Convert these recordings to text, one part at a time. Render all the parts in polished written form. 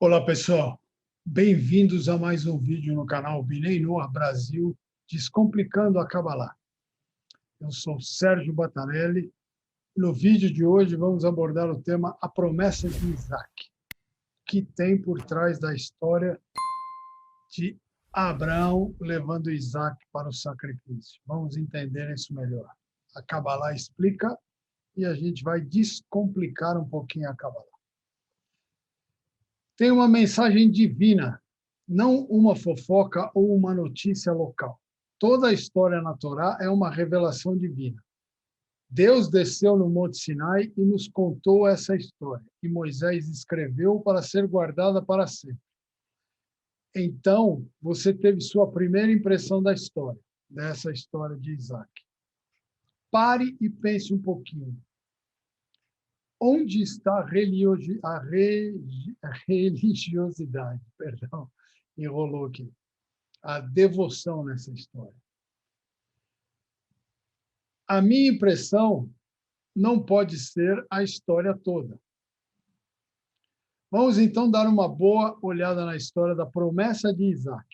Olá, pessoal. Bem-vindos a mais um vídeo no canal Binei Noah Brasil, Descomplicando a Kabbalah. Eu sou Sérgio Batarelli. No vídeo de hoje, vamos abordar o tema A Promessa de Isaac, que tem por trás da história de Abraão levando Isaac para o sacrifício. Vamos entender isso melhor. A Kabbalah explica e a gente vai descomplicar um pouquinho a Kabbalah. Tem uma mensagem divina, não uma fofoca ou uma notícia local. Toda a história na Torá é uma revelação divina. Deus desceu no Monte Sinai e nos contou essa história, e Moisés escreveu para ser guardada para sempre. Então, você teve sua primeira impressão da história, dessa história de Isaac. Pare e pense um pouquinho. Onde está a religiosidade? Perdão, enrolou aqui. A devoção nessa história. A minha impressão não pode ser a história toda. Vamos, então, dar uma boa olhada na história da promessa de Isaac.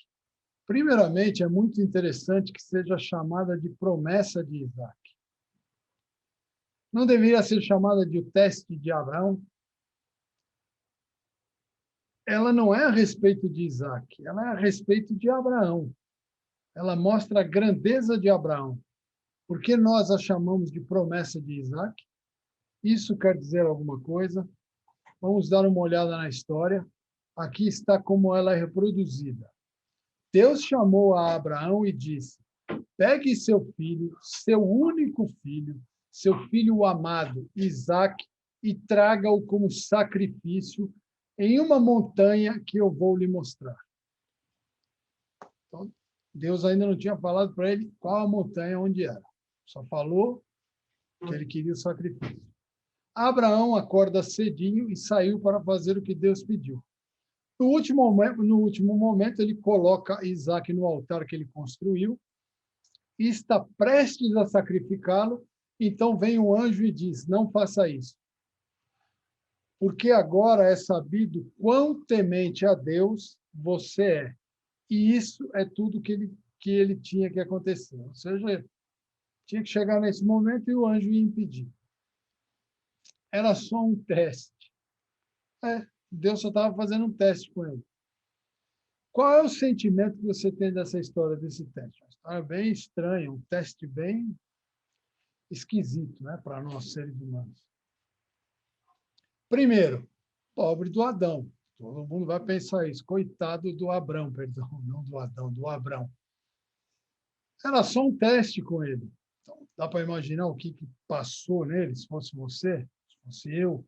Primeiramente, é muito interessante que seja chamada de promessa de Isaac. Não deveria ser chamada de o teste de Abraão? Ela não é a respeito de Isaac, ela é a respeito de Abraão. Ela mostra a grandeza de Abraão. Por que nós a chamamos de promessa de Isaac? Isso quer dizer alguma coisa? Vamos dar uma olhada na história. Aqui está como ela é reproduzida. Deus chamou a Abraão e disse: pegue seu filho, seu único filho, seu filho amado, Isaac, e traga-o como sacrifício em uma montanha que eu vou lhe mostrar. Então, Deus ainda não tinha falado para ele qual a montanha, onde era. Só falou que ele queria o sacrifício. Abraão acorda cedinho e saiu para fazer o que Deus pediu. No último momento, ele coloca Isaac no altar que ele construiu e está prestes a sacrificá-lo. Então vem um anjo e diz: não faça isso, porque agora é sabido quão temente a Deus você é. E isso é tudo que ele tinha que acontecer. Ou seja, tinha que chegar nesse momento e o anjo ia impedir. Era só um teste. Deus só estava fazendo um teste com ele. Qual é o sentimento que você tem dessa história, desse teste? Uma história bem estranha, um teste bem esquisito, né, para nós seres humanos. Primeiro, pobre do Adão. Todo mundo vai pensar isso. Coitado do Abrão, perdão, não do Adão, do Abrão. Era só um teste com ele. Então, dá para imaginar o que passou nele, se fosse você, se fosse eu.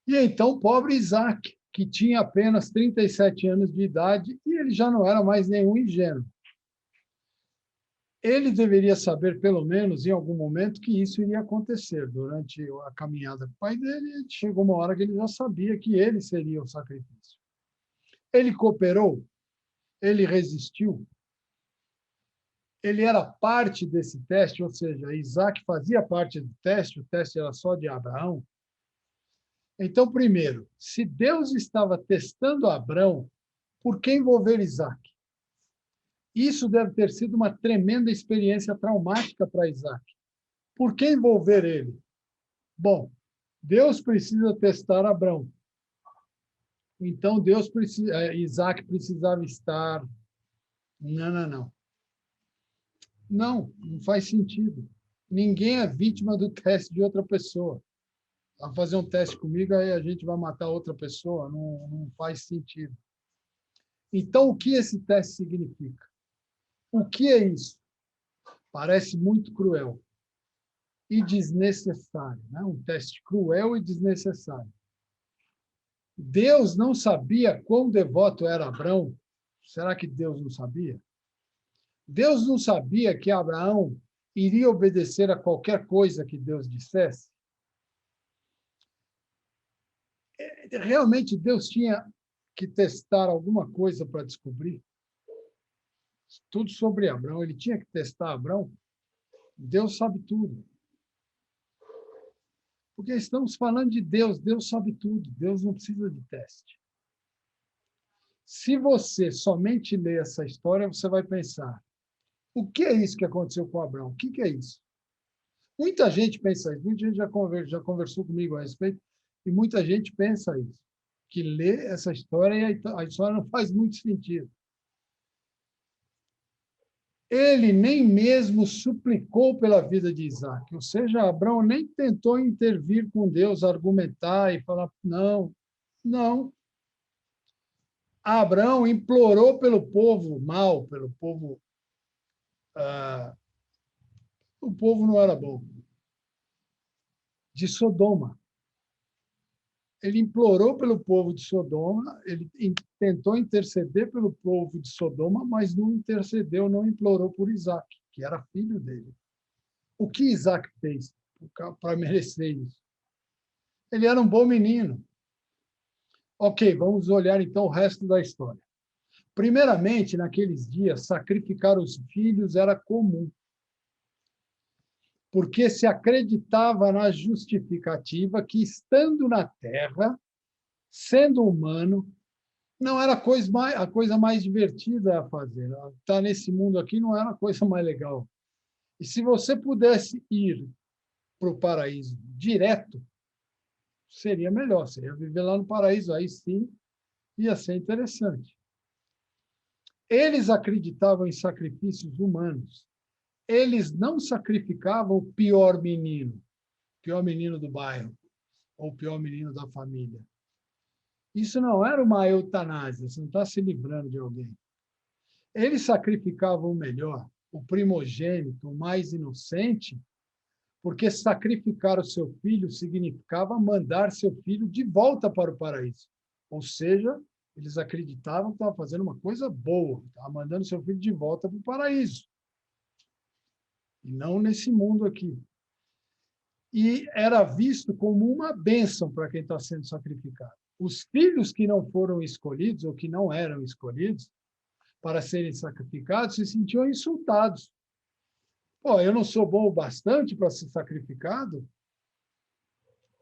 E então, pobre Isaac, que tinha apenas 37 anos de idade, e ele já não era mais nenhum ingênuo. Ele deveria saber, pelo menos, em algum momento, que isso iria acontecer. Durante a caminhada com o pai dele, chegou uma hora que ele já sabia que ele seria o sacrifício. Ele cooperou, ele resistiu, ele era parte desse teste, ou seja, Isaac fazia parte do teste, o teste era só de Abraão. Então, primeiro, se Deus estava testando Abrão, por que envolver Isaac? Isso deve ter sido uma tremenda experiência traumática para Isaac. Por que envolver ele? Bom, Deus precisa testar Abrão. Então, Isaac precisava estar... Não. Não faz sentido. Ninguém é vítima do teste de outra pessoa. Vai fazer um teste comigo, aí a gente vai matar outra pessoa. Não faz sentido. Então, o que esse teste significa? O que é isso? Parece muito cruel e desnecessário, né? Um teste cruel e desnecessário. Deus não sabia quão devoto era Abrão? Será que Deus não sabia? Deus não sabia que Abraão iria obedecer a qualquer coisa que Deus dissesse? Realmente Deus tinha que testar alguma coisa para descobrir? Tudo sobre Abraão, ele tinha que testar Abraão? Deus sabe tudo. Porque estamos falando de Deus. Deus sabe tudo. Deus não precisa de teste. Se você somente ler essa história, você vai pensar, o que é isso que aconteceu com Abraão? O que é isso? Muita gente pensa isso. Muita gente já conversou comigo a respeito, e muita gente pensa isso, que lê essa história e a história não faz muito sentido. Ele nem mesmo suplicou pela vida de Isaac, ou seja, Abraão nem tentou intervir com Deus, argumentar e falar, não, não. Abraão implorou pelo povo mau, pelo povo... o povo não era bom, de Sodoma. Ele implorou pelo povo de Sodoma, ele tentou interceder pelo povo de Sodoma, mas não intercedeu, não implorou por Isaac, que era filho dele. O que Isaac fez para merecer isso? Ele era um bom menino. Ok, vamos olhar então o resto da história. Primeiramente, naqueles dias, sacrificar os filhos era comum, porque se acreditava na justificativa que, estando na terra, sendo humano, não era a coisa mais divertida a fazer. Estar nesse mundo aqui não era a coisa mais legal. E se você pudesse ir para o paraíso direto, seria melhor. Você ia viver lá no paraíso, aí sim ia ser interessante. Eles acreditavam em sacrifícios humanos. Eles não sacrificavam o pior menino do bairro, ou o pior menino da família. Isso não era uma eutanásia, você não está se livrando de alguém. Eles sacrificavam o melhor, o primogênito, o mais inocente, porque sacrificar o seu filho significava mandar seu filho de volta para o paraíso. Ou seja, eles acreditavam que estavam fazendo uma coisa boa, estavam mandando seu filho de volta para o paraíso. E não nesse mundo aqui. E era visto como uma bênção para quem está sendo sacrificado. Os filhos que não foram escolhidos, ou que não eram escolhidos, para serem sacrificados, se sentiam insultados. Pô, eu não sou bom o bastante para ser sacrificado?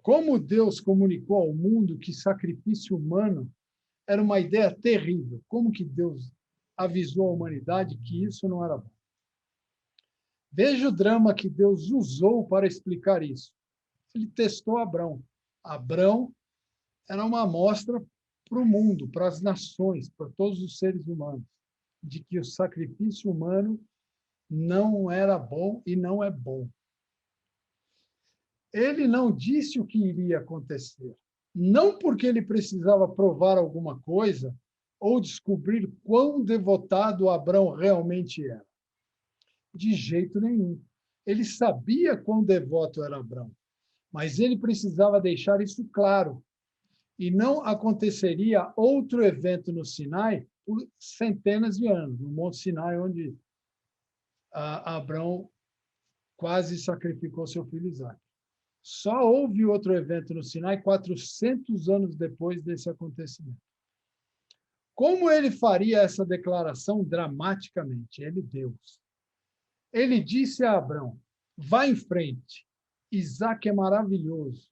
Como Deus comunicou ao mundo que sacrifício humano era uma ideia terrível? Como que Deus avisou a humanidade que isso não era bom? Veja o drama que Deus usou para explicar isso. Ele testou Abrão. Abrão era uma amostra para o mundo, para as nações, para todos os seres humanos, de que o sacrifício humano não era bom e não é bom. Ele não disse o que iria acontecer, não porque ele precisava provar alguma coisa ou descobrir quão devotado Abrão realmente era. De jeito nenhum. Ele sabia quão devoto era Abrão, mas ele precisava deixar isso claro. E não aconteceria outro evento no Sinai por centenas de anos, no Monte Sinai, onde Abrão quase sacrificou seu filho Isaac. Só houve outro evento no Sinai 400 anos depois desse acontecimento. Como ele faria essa declaração dramaticamente? Ele, Deus. Ele disse a Abrão, vá em frente, Isaac é maravilhoso,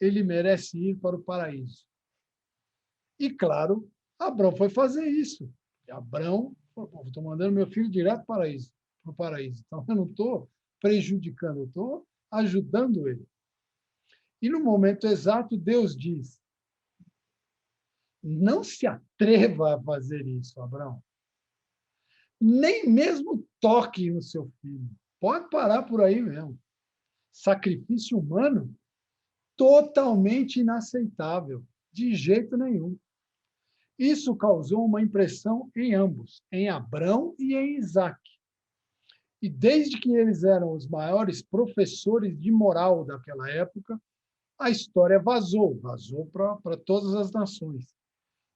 ele merece ir para o paraíso. E, claro, Abrão foi fazer isso. Abrão, estou mandando meu filho direto para o paraíso. Então, eu não estou prejudicando, eu estou ajudando ele. E, no momento exato, Deus diz, não se atreva a fazer isso, Abrão. Nem mesmo toque no seu filho. Pode parar por aí mesmo. Sacrifício humano totalmente inaceitável, de jeito nenhum. Isso causou uma impressão em ambos, em Abrão e em Isaac. E desde que eles eram os maiores professores de moral daquela época, a história vazou para todas as nações,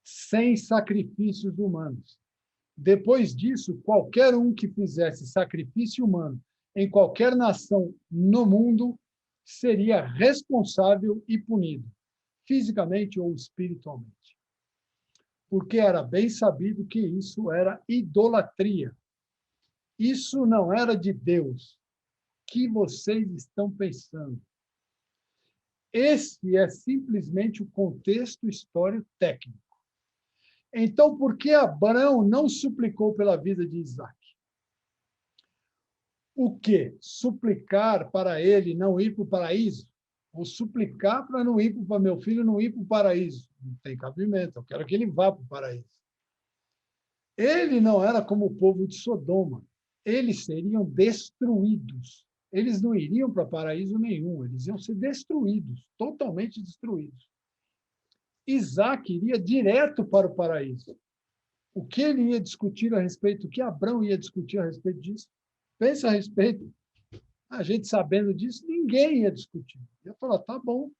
sem sacrifícios humanos. Depois disso, qualquer um que fizesse sacrifício humano em qualquer nação no mundo seria responsável e punido, fisicamente ou espiritualmente. Porque era bem sabido que isso era idolatria. Isso não era de Deus. O que vocês estão pensando? Esse é simplesmente o contexto histórico técnico. Então, por que Abraão não suplicou pela vida de Isaac? O quê? Suplicar para ele não ir para o paraíso? Ou suplicar para não ir para meu filho não ir para o paraíso? Não tem cabimento, eu quero que ele vá para o paraíso. Ele não era como o povo de Sodoma. Eles seriam destruídos. Eles não iriam para paraíso nenhum, eles iam ser destruídos, totalmente destruídos. Isaac iria direto para o paraíso. O que ele ia discutir a respeito, o que Abraão ia discutir a respeito disso? Pensa a respeito. A gente sabendo disso, ninguém ia discutir. Ia falar, tá bom,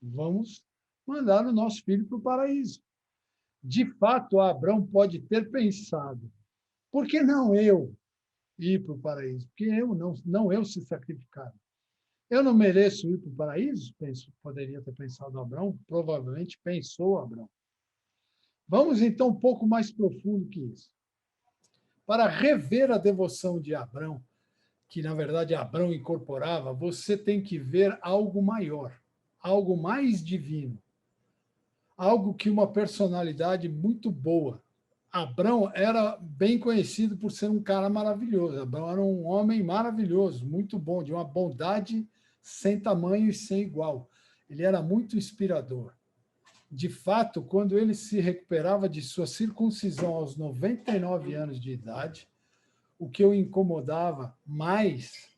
vamos mandar o nosso filho para o paraíso. De fato, Abraão pode ter pensado, por que não eu ir para o paraíso? Porque eu não eu se sacrificar. Eu não mereço ir para o paraíso? Poderia ter pensado Abraão, provavelmente pensou Abraão. Vamos, então, um pouco mais profundo que isso. Para rever a devoção de Abraão, que, na verdade, Abraão incorporava, você tem que ver algo maior, algo mais divino, algo que uma personalidade muito boa. Abraão era bem conhecido por ser um cara maravilhoso. Abraão era um homem maravilhoso, muito bom, de uma bondade sem tamanho e sem igual. Ele era muito inspirador. De fato, quando ele se recuperava de sua circuncisão aos 99 anos de idade, o que o incomodava mais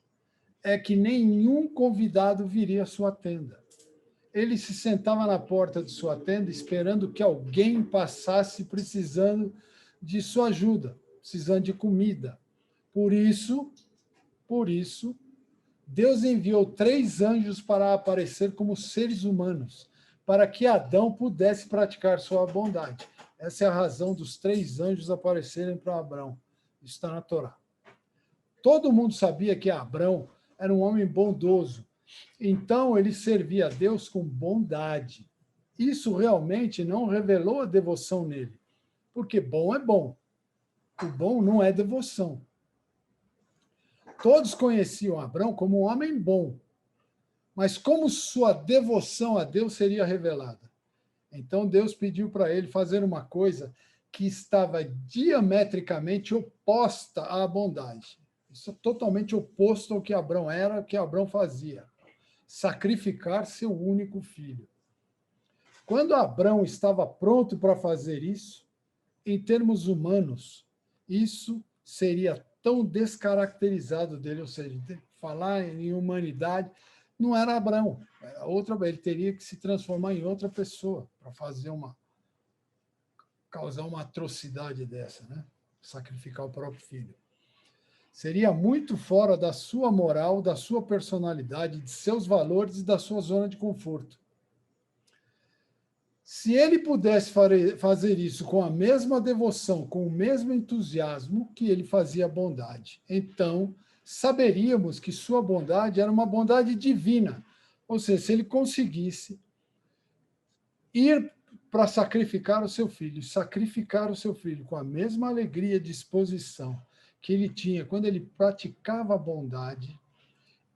é que nenhum convidado viria à sua tenda. Ele se sentava na porta de sua tenda esperando que alguém passasse precisando de sua ajuda, precisando de comida. Por isso, Deus enviou 3 anjos para aparecer como seres humanos, para que Adão pudesse praticar sua bondade. Essa é a razão dos 3 anjos aparecerem para Abraão. Isso está na Torá. Todo mundo sabia que Abraão era um homem bondoso. Então, ele servia a Deus com bondade. Isso realmente não revelou a devoção nele, porque bom é bom. O bom não é devoção. Todos conheciam Abraão como um homem bom, mas como sua devoção a Deus seria revelada? Então Deus pediu para ele fazer uma coisa que estava diametricamente oposta à bondade. Isso é totalmente oposto ao que Abraão era, ao que Abraão fazia. Sacrificar seu único filho. Quando Abraão estava pronto para fazer isso, em termos humanos, isso seria tão descaracterizado dele, ou seja, falar em humanidade, não era Abraão, era outra, ele teria que se transformar em outra pessoa para causar uma atrocidade dessa, né? Sacrificar o próprio filho. Seria muito fora da sua moral, da sua personalidade, de seus valores e da sua zona de conforto. Se ele pudesse fazer isso com a mesma devoção, com o mesmo entusiasmo que ele fazia a bondade, então saberíamos que sua bondade era uma bondade divina. Ou seja, se ele conseguisse ir para sacrificar o seu filho com a mesma alegria e disposição que ele tinha quando ele praticava a bondade,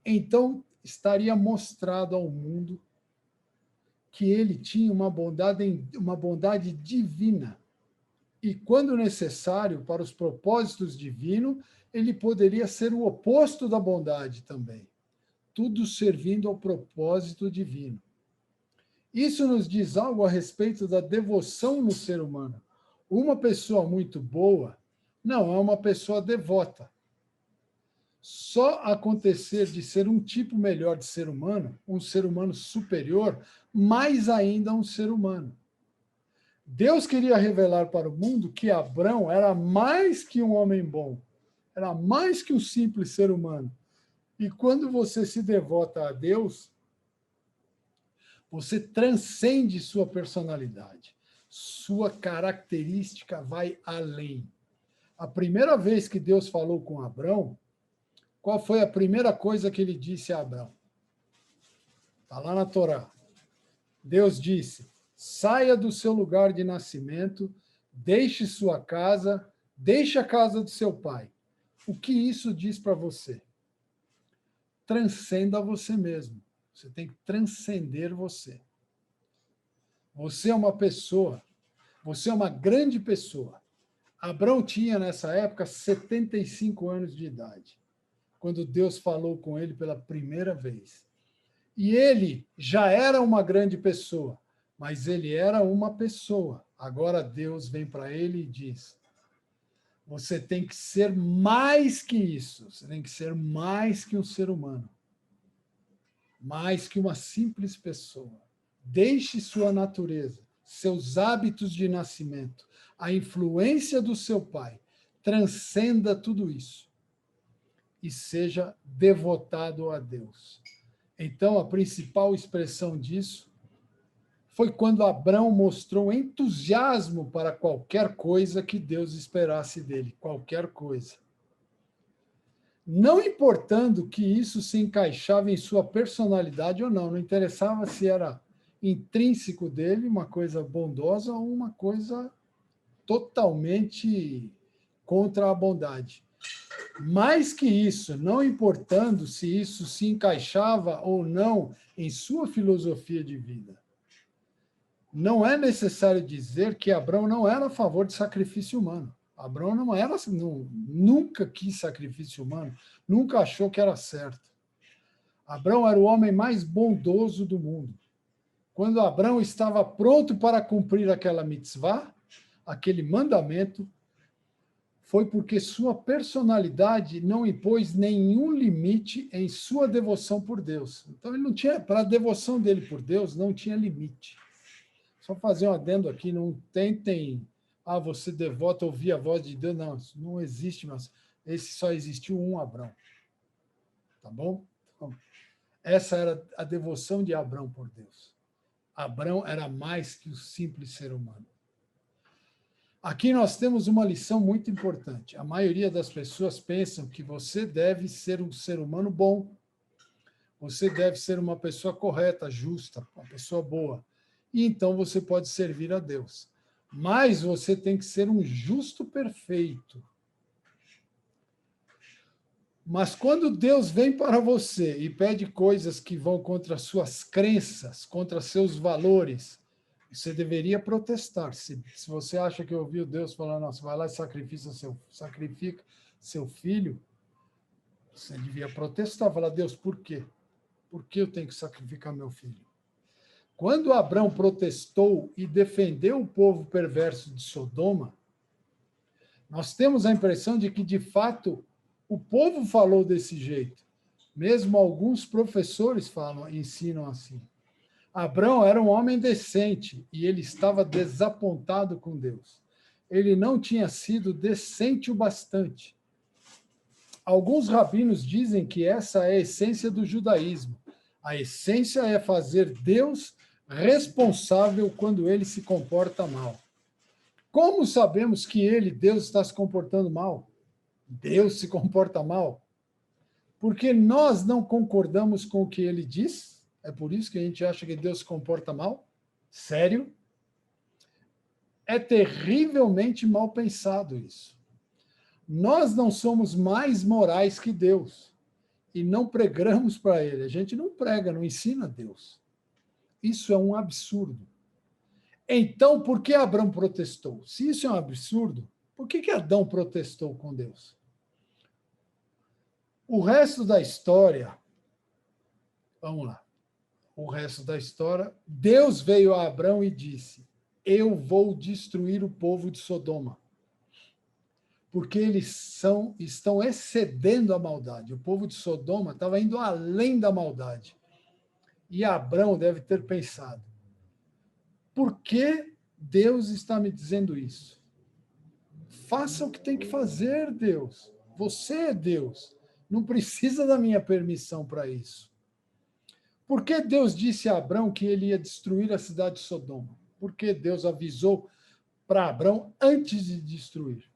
então estaria mostrado ao mundo que ele tinha uma bondade divina. E, quando necessário, para os propósitos divinos, ele poderia ser o oposto da bondade também. Tudo servindo ao propósito divino. Isso nos diz algo a respeito da devoção no ser humano. Uma pessoa muito boa não é uma pessoa devota. Só acontecer de ser um tipo melhor de ser humano, um ser humano superior, mais ainda um ser humano. Deus queria revelar para o mundo que Abraão era mais que um homem bom, era mais que um simples ser humano. E quando você se devota a Deus, você transcende sua personalidade. Sua característica vai além. A primeira vez que Deus falou com Abraão, qual foi a primeira coisa que ele disse a Abraão? Está lá na Torá. Deus disse: saia do seu lugar de nascimento, deixe sua casa, deixe a casa do seu pai. O que isso diz para você? Transcenda você mesmo. Você tem que transcender você. Você é uma pessoa, você é uma grande pessoa. Abrão tinha, nessa época, 75 anos de idade, quando Deus falou com ele pela primeira vez. E ele já era uma grande pessoa, mas ele era uma pessoa. Agora Deus vem para ele e diz: você tem que ser mais que isso, você tem que ser mais que um ser humano, mais que uma simples pessoa. Deixe sua natureza, seus hábitos de nascimento, a influência do seu pai, transcenda tudo isso e seja devotado a Deus. Então, a principal expressão disso foi quando Abrão mostrou entusiasmo para qualquer coisa que Deus esperasse dele, qualquer coisa. Não importando que isso se encaixava em sua personalidade ou não interessava se era intrínseco dele, uma coisa bondosa ou uma coisa totalmente contra a bondade. Mais que isso, não importando se isso se encaixava ou não em sua filosofia de vida. Não é necessário dizer que Abrão não era a favor de sacrifício humano. Abrão nunca quis sacrifício humano, nunca achou que era certo. Abrão era o homem mais bondoso do mundo. Quando Abrão estava pronto para cumprir aquela mitzvah, aquele mandamento, foi porque sua personalidade não impôs nenhum limite em sua devoção por Deus. Então, ele não tinha, para a devoção dele por Deus, não tinha limite. Só fazer um adendo aqui, não tentem, você devota ouvir a voz de Deus, não, isso não existe, mas esse só existiu um Abrão. Tá bom? Então, essa era a devoção de Abrão por Deus. Abrão era mais que o simples ser humano. Aqui nós temos uma lição muito importante. A maioria das pessoas pensam que você deve ser um ser humano bom, você deve ser uma pessoa correta, justa, uma pessoa boa. E então você pode servir a Deus. Mas você tem que ser um justo perfeito. Mas quando Deus vem para você e pede coisas que vão contra suas crenças, contra seus valores, você deveria protestar. Se você acha que ouviu Deus falando, nossa, vai lá e sacrifica seu filho, você devia protestar, falar, Deus, por quê? Por que eu tenho que sacrificar meu filho? Quando Abrão protestou e defendeu o povo perverso de Sodoma, nós temos a impressão de que, de fato, o povo falou desse jeito. Mesmo alguns professores ensinam assim. Abrão era um homem decente e ele estava desapontado com Deus. Ele não tinha sido decente o bastante. Alguns rabinos dizem que essa é a essência do judaísmo. A essência é fazer Deus responsável quando ele se comporta mal. Como sabemos que Deus, está se comportando mal? Deus se comporta mal? Porque nós não concordamos com o que ele diz? É por isso que a gente acha que Deus se comporta mal? Sério? É terrivelmente mal pensado isso. Nós não somos mais morais que Deus e não pregamos para ele. A gente não prega, não ensina Deus. Isso é um absurdo. Então, por que Abrão protestou? Se isso é um absurdo, por que Adão protestou com Deus? O resto da história, vamos lá. O resto da história, Deus veio a Abrão e disse: eu vou destruir o povo de Sodoma, porque eles estão excedendo a maldade. O povo de Sodoma estava indo além da maldade. E Abrão deve ter pensado: por que Deus está me dizendo isso? Faça o que tem que fazer, Deus. Você é Deus. Não precisa da minha permissão para isso. Por que Deus disse a Abrão que ele ia destruir a cidade de Sodoma? Por que Deus avisou para Abrão antes de destruir?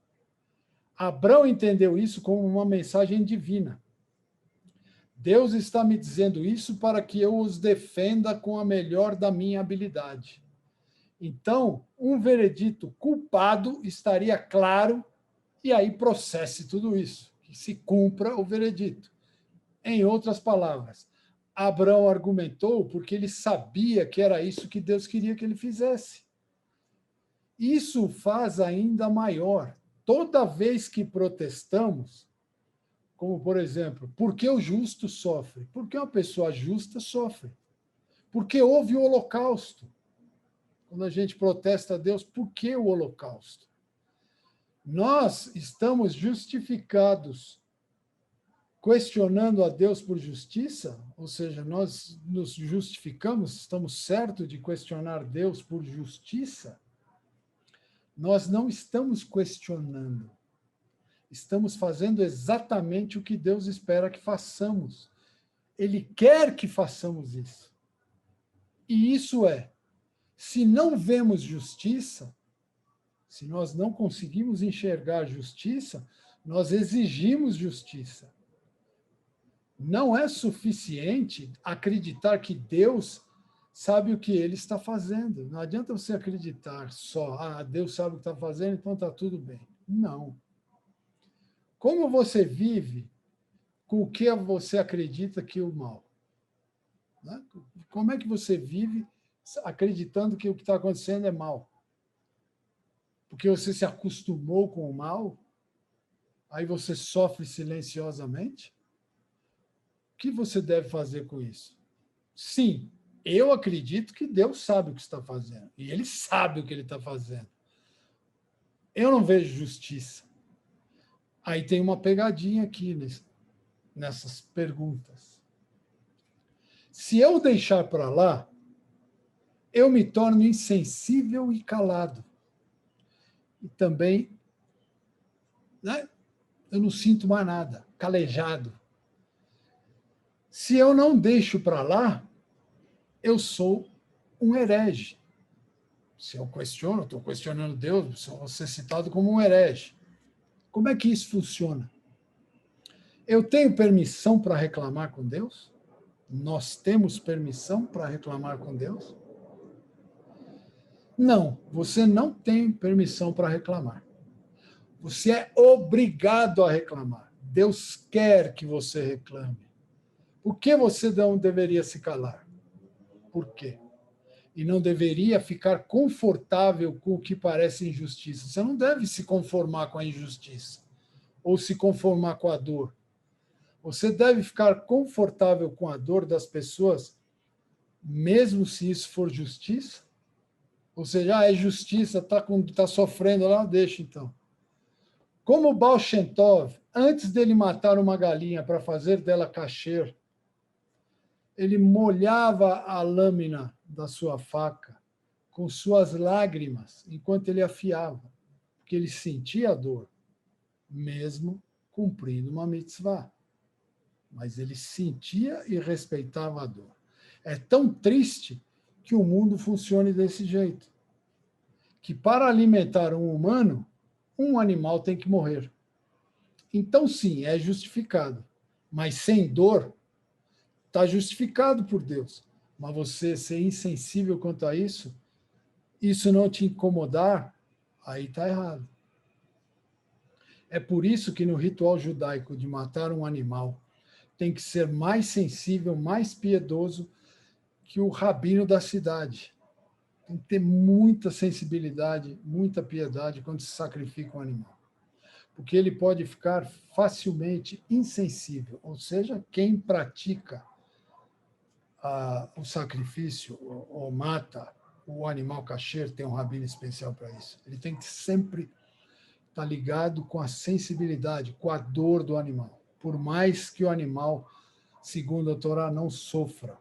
Abrão entendeu isso como uma mensagem divina. Deus está me dizendo isso para que eu os defenda com a melhor da minha habilidade. Então, um veredito culpado estaria claro e aí processe tudo isso, que se cumpra o veredito. Em outras palavras, Abraão argumentou porque ele sabia que era isso que Deus queria que ele fizesse. Isso faz ainda maior. Toda vez que protestamos, como, por exemplo, por que o justo sofre? Porque uma pessoa justa sofre. Porque houve o holocausto. Quando a gente protesta a Deus, por que o holocausto? Nós estamos justificados questionando a Deus por justiça, ou seja, nós nos justificamos, estamos certos de questionar Deus por justiça. Nós não estamos questionando. Estamos fazendo exatamente o que Deus espera que façamos. Ele quer que façamos isso. E isso é, se não vemos justiça, se nós não conseguimos enxergar justiça, nós exigimos justiça. Não é suficiente acreditar que Deus sabe o que ele está fazendo. Não adianta você acreditar só, Deus sabe o que está fazendo, então está tudo bem. Não. Como você vive com o que você acredita que é o mal? Né? Como é que você vive acreditando que o que está acontecendo é mal? Porque você se acostumou com o mal? Aí você sofre silenciosamente? O que você deve fazer com isso? Sim, eu acredito que Deus sabe o que está fazendo. E ele sabe o que ele está fazendo. Eu não vejo justiça. Aí tem uma pegadinha aqui nessas perguntas. Se eu deixar para lá, eu me torno insensível e calado. E também, né, eu não sinto mais nada, calejado. Se eu não deixo para lá, eu sou um herege. Se eu questiono, estou questionando Deus, vou ser citado como um herege. Como é que isso funciona? Eu tenho permissão para reclamar com Deus? Nós temos permissão para reclamar com Deus? Não, você não tem permissão para reclamar. Você é obrigado a reclamar. Deus quer que você reclame. Por que você não deveria se calar? Por quê? E não deveria ficar confortável com o que parece injustiça. Você não deve se conformar com a injustiça ou se conformar com a dor. Você deve ficar confortável com a dor das pessoas, mesmo se isso for justiça. Ou seja, é justiça, tá sofrendo lá, deixa então. Como o Baal Shem Tov, antes dele matar uma galinha para fazer dela kasher, ele molhava a lâmina da sua faca com suas lágrimas enquanto ele afiava, porque ele sentia a dor, mesmo cumprindo uma mitzvah. Mas ele sentia e respeitava a dor. É tão triste que o mundo funcione desse jeito, que para alimentar um humano, um animal tem que morrer. Então, sim, é justificado, mas sem dor, está justificado por Deus. Mas você ser insensível quanto a isso não te incomodar, aí está errado. É por isso que no ritual judaico de matar um animal, tem que ser mais sensível, mais piedoso que o rabino da cidade. Tem que ter muita sensibilidade, muita piedade quando se sacrifica um animal. Porque ele pode ficar facilmente insensível, ou seja, quem pratica o sacrifício ou mata o animal kasher, tem um rabino especial para isso. Ele tem que sempre estar ligado com a sensibilidade, com a dor do animal, por mais que o animal, segundo a Torá, não sofra.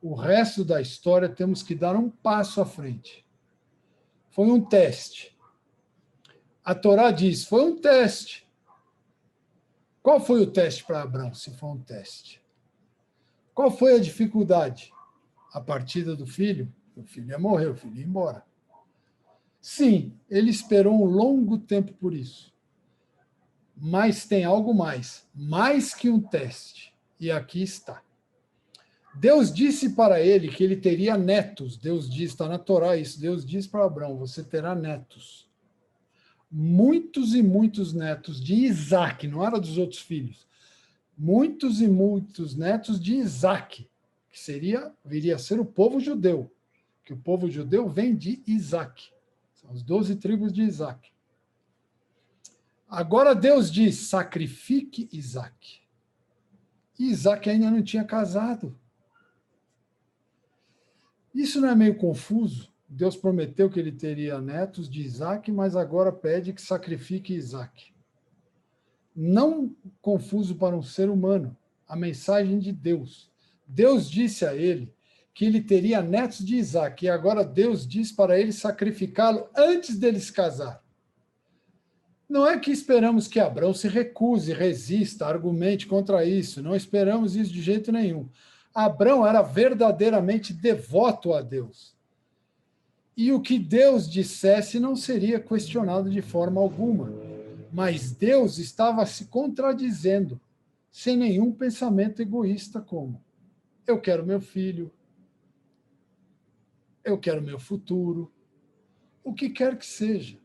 O resto da história temos que dar um passo à frente. Foi um teste. A Torá diz, foi um teste. Qual foi o teste para Abraão, se foi um teste? Qual foi a dificuldade? A partida do filho? O filho ia morrer, o filho ia embora. Sim, ele esperou um longo tempo por isso. Mas tem algo mais que um teste. E aqui está. Deus disse para ele que ele teria netos. Deus diz, está na Torá isso. Deus diz para Abraão, você terá netos. Muitos e muitos netos de Isaac, não era dos outros filhos. muitos e muitos netos de Isaque, que viria a ser o povo judeu, que o povo judeu vem de Isaque. São as 12 tribos de Isaque. Agora Deus diz, sacrifique Isaque. E Isaque ainda não tinha casado. Isso não é meio confuso? Deus prometeu que ele teria netos de Isaque, mas agora pede que sacrifique Isaque. Não confuso para um ser humano, a mensagem de Deus. Deus disse a ele que ele teria netos de Isaque, e agora Deus diz para ele sacrificá-lo antes dele se casar. Não é que esperamos que Abraão se recuse, resista, argumente contra isso. Não esperamos isso de jeito nenhum. Abraão era verdadeiramente devoto a Deus. E o que Deus dissesse não seria questionado de forma alguma. Mas Deus estava se contradizendo, sem nenhum pensamento egoísta como: eu quero meu filho, eu quero meu futuro, o que quer que seja.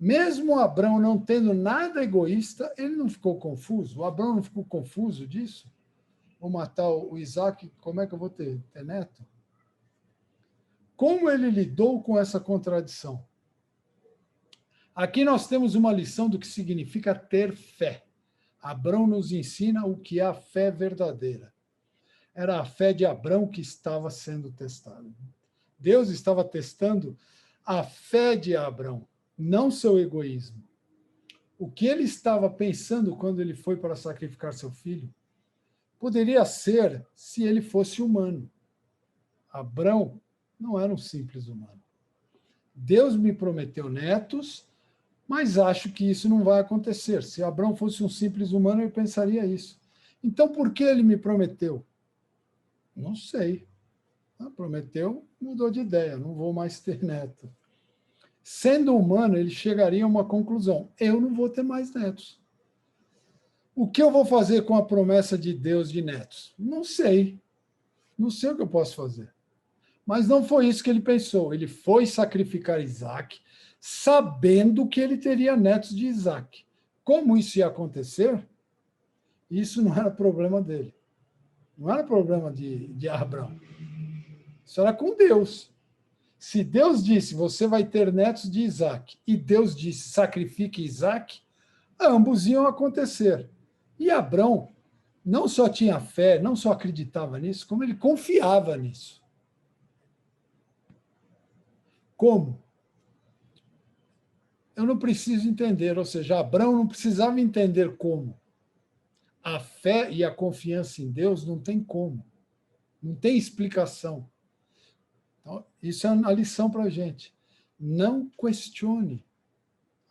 Mesmo Abraão não tendo nada egoísta, ele não ficou confuso? O Abraão não ficou confuso disso? Vou matar o Isaque, como é que eu vou ter neto? Como ele lidou com essa contradição? Aqui nós temos uma lição do que significa ter fé. Abraão nos ensina o que é a fé verdadeira. Era a fé de Abraão que estava sendo testada. Deus estava testando a fé de Abraão, não seu egoísmo. O que ele estava pensando quando ele foi para sacrificar seu filho poderia ser se ele fosse humano. Abraão não era um simples humano. Deus me prometeu netos, mas acho que isso não vai acontecer. Se Abraão fosse um simples humano, eu pensaria isso. Então, por que ele me prometeu? Não sei. Prometeu, mudou de ideia, não vou mais ter neto. Sendo humano, ele chegaria a uma conclusão: eu não vou ter mais netos. O que eu vou fazer com a promessa de Deus de netos? Não sei. Não sei o que eu posso fazer. Mas não foi isso que ele pensou. Ele foi sacrificar Isaque, sabendo que ele teria netos de Isaque. Como isso ia acontecer? Isso não era problema dele. Não era problema de Abraão. Isso era com Deus. Se Deus disse, você vai ter netos de Isaque, e Deus disse, sacrifique Isaque, ambos iam acontecer. E Abraão não só tinha fé, não só acreditava nisso, como ele confiava nisso. Como? Eu não preciso entender, ou seja, Abraão não precisava entender como. A fé e a confiança em Deus não tem como. Não tem explicação. Então, isso é uma lição para a gente. Não questione.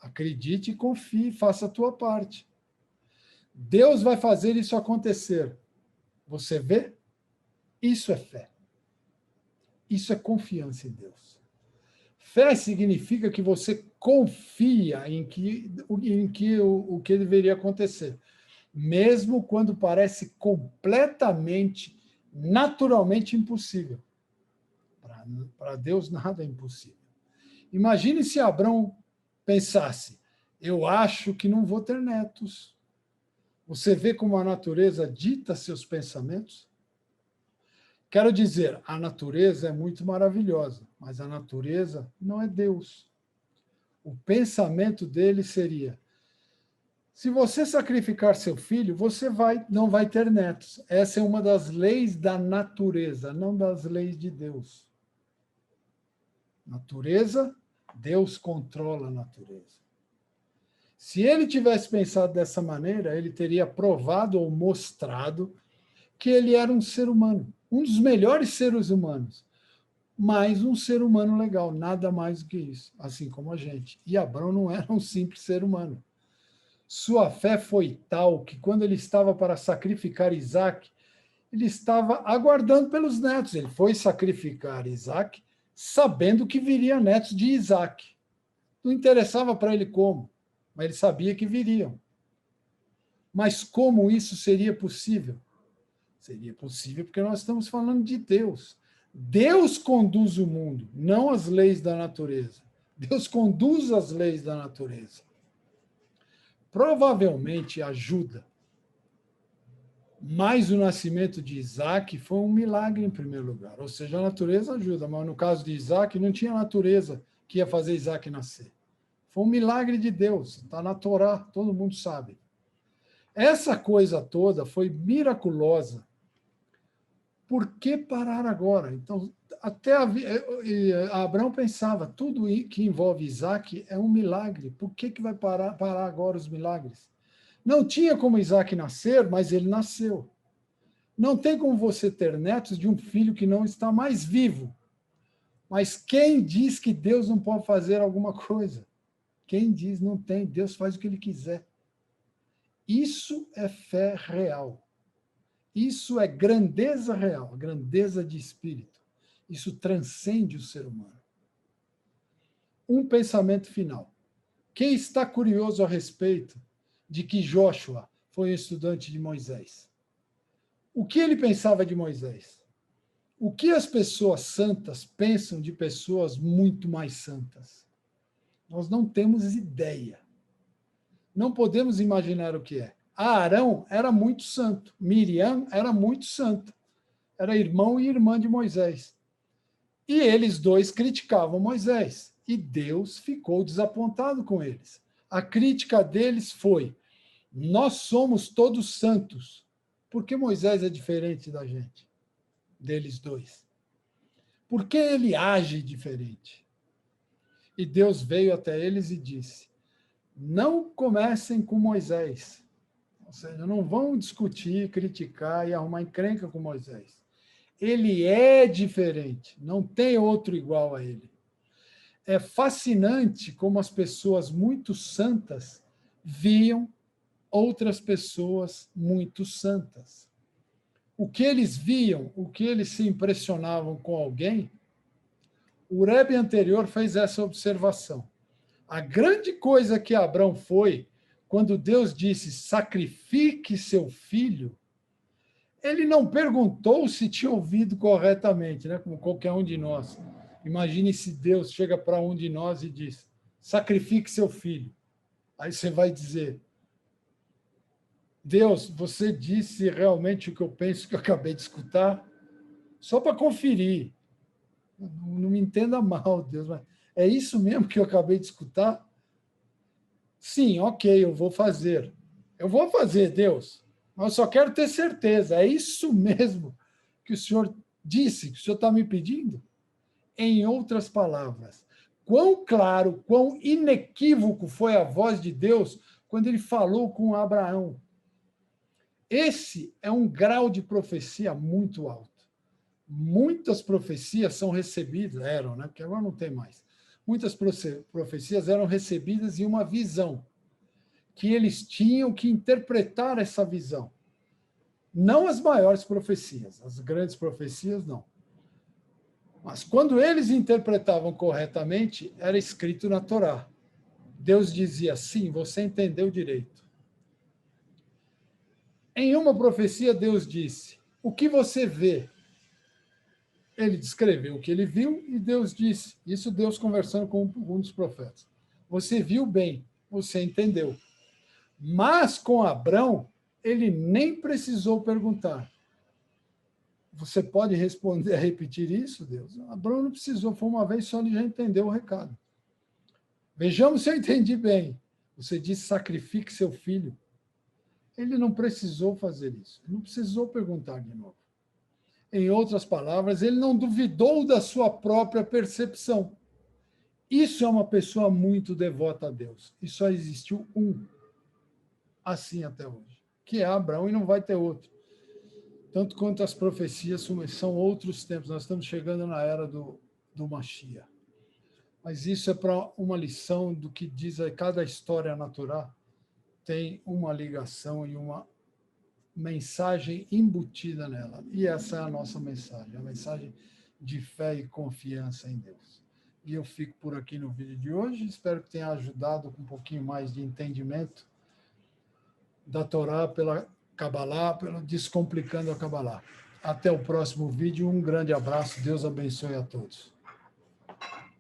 Acredite e confie, faça a tua parte. Deus vai fazer isso acontecer. Você vê? Isso é fé. Isso é confiança em Deus. Fé significa que você confia em que o que deveria acontecer, mesmo quando parece completamente, naturalmente impossível. Para Deus nada é impossível. Imagine se Abraão pensasse, eu acho que não vou ter netos. Você vê como a natureza dita seus pensamentos? Quero dizer, a natureza é muito maravilhosa, mas a natureza não é Deus. O pensamento dele seria, se você sacrificar seu filho, você não vai ter netos. Essa é uma das leis da natureza, não das leis de Deus. Natureza, Deus controla a natureza. Se ele tivesse pensado dessa maneira, ele teria provado ou mostrado que ele era um ser humano, um dos melhores seres humanos, mas um ser humano legal, nada mais do que isso, assim como a gente. E Abraão não era um simples ser humano. Sua fé foi tal que, quando ele estava para sacrificar Isaque, ele estava aguardando pelos netos. Ele foi sacrificar Isaque, sabendo que viria netos de Isaque. Não interessava para ele como, mas ele sabia que viriam. Mas como isso seria possível? Seria possível porque nós estamos falando de Deus. Deus conduz o mundo, não as leis da natureza. Deus conduz as leis da natureza. Provavelmente ajuda Mas o nascimento de Isaac foi um milagre em primeiro lugar. Ou seja, a natureza ajuda, mas no caso de Isaac, não tinha natureza que ia fazer Isaac nascer. Foi um milagre de Deus, está na Torá, todo mundo sabe. Essa coisa toda foi miraculosa. Por que parar agora? Então, até Abraão pensava, tudo que envolve Isaac é um milagre. Por que vai parar agora os milagres? Não tinha como Isaac nascer, mas ele nasceu. Não tem como você ter netos de um filho que não está mais vivo. Mas quem diz que Deus não pode fazer alguma coisa? Quem diz não tem, Deus faz o que ele quiser. Isso é fé real. Isso é grandeza real, grandeza de espírito. Isso transcende o ser humano. Um pensamento final. Quem está curioso a respeito de que Joshua foi um estudante de Moisés? O que ele pensava de Moisés? O que as pessoas santas pensam de pessoas muito mais santas? Nós não temos ideia. Não podemos imaginar o que é. Arão era muito santo. Miriam era muito santa. Era irmão e irmã de Moisés. E eles dois criticavam Moisés. E Deus ficou desapontado com eles. A crítica deles foi: nós somos todos santos. Por que Moisés é diferente da gente? Deles dois. Por que ele age diferente? E Deus veio até eles e disse: não comecem com Moisés. Ou seja, não vão discutir, criticar e arrumar encrenca com Moisés. Ele é diferente, não tem outro igual a ele. É fascinante como as pessoas muito santas viam outras pessoas muito santas. O que eles viam, o que eles se impressionavam com alguém, o Rebbe anterior fez essa observação. A grande coisa que Abrão foi, quando Deus disse, sacrifique seu filho, ele não perguntou se tinha ouvido corretamente, né? Como qualquer um de nós. Imagine se Deus chega para um de nós e diz, sacrifique seu filho. Aí você vai dizer, Deus, você disse realmente o que eu penso que eu acabei de escutar? Só para conferir. Não me entenda mal, Deus, mas é isso mesmo que eu acabei de escutar? Sim, ok, eu vou fazer. Eu vou fazer, Deus, mas eu só quero ter certeza. É isso mesmo que o Senhor disse, que o Senhor está me pedindo? Em outras palavras, quão claro, quão inequívoco foi a voz de Deus quando ele falou com Abraão. Esse é um grau de profecia muito alto. Muitas profecias são recebidas, eram, né? Porque agora não tem mais. Muitas profecias eram recebidas em uma visão, que eles tinham que interpretar essa visão. Não as maiores profecias, as grandes profecias, não. Mas quando eles interpretavam corretamente, era escrito na Torá. Deus dizia, sim, você entendeu direito. Em uma profecia, Deus disse, o que você vê? Ele descreveu o que ele viu e Deus disse, isso Deus conversando com um dos profetas. Você viu bem, você entendeu. Mas com Abrão, ele nem precisou perguntar. Você pode responder, repetir isso, Deus? Abrão não precisou, foi uma vez só, ele já entendeu o recado. Vejamos se eu entendi bem. Você disse, sacrifique seu filho. Ele não precisou fazer isso, ele não precisou perguntar de novo. Em outras palavras, ele não duvidou da sua própria percepção. Isso é uma pessoa muito devota a Deus. E só existiu um, assim até hoje, que é Abraão, e não vai ter outro. Tanto quanto as profecias são outros tempos. Nós estamos chegando na era do Mashiach. Mas isso é para uma lição do que diz cada história natural tem uma ligação e uma mensagem embutida nela. E essa é a nossa mensagem, a mensagem de fé e confiança em Deus. E eu fico por aqui no vídeo de hoje. Espero que tenha ajudado com um pouquinho mais de entendimento da Torá pela Kabbalah, pelo Descomplicando a Kabbalah. Até o próximo vídeo. Um grande abraço. Deus abençoe a todos.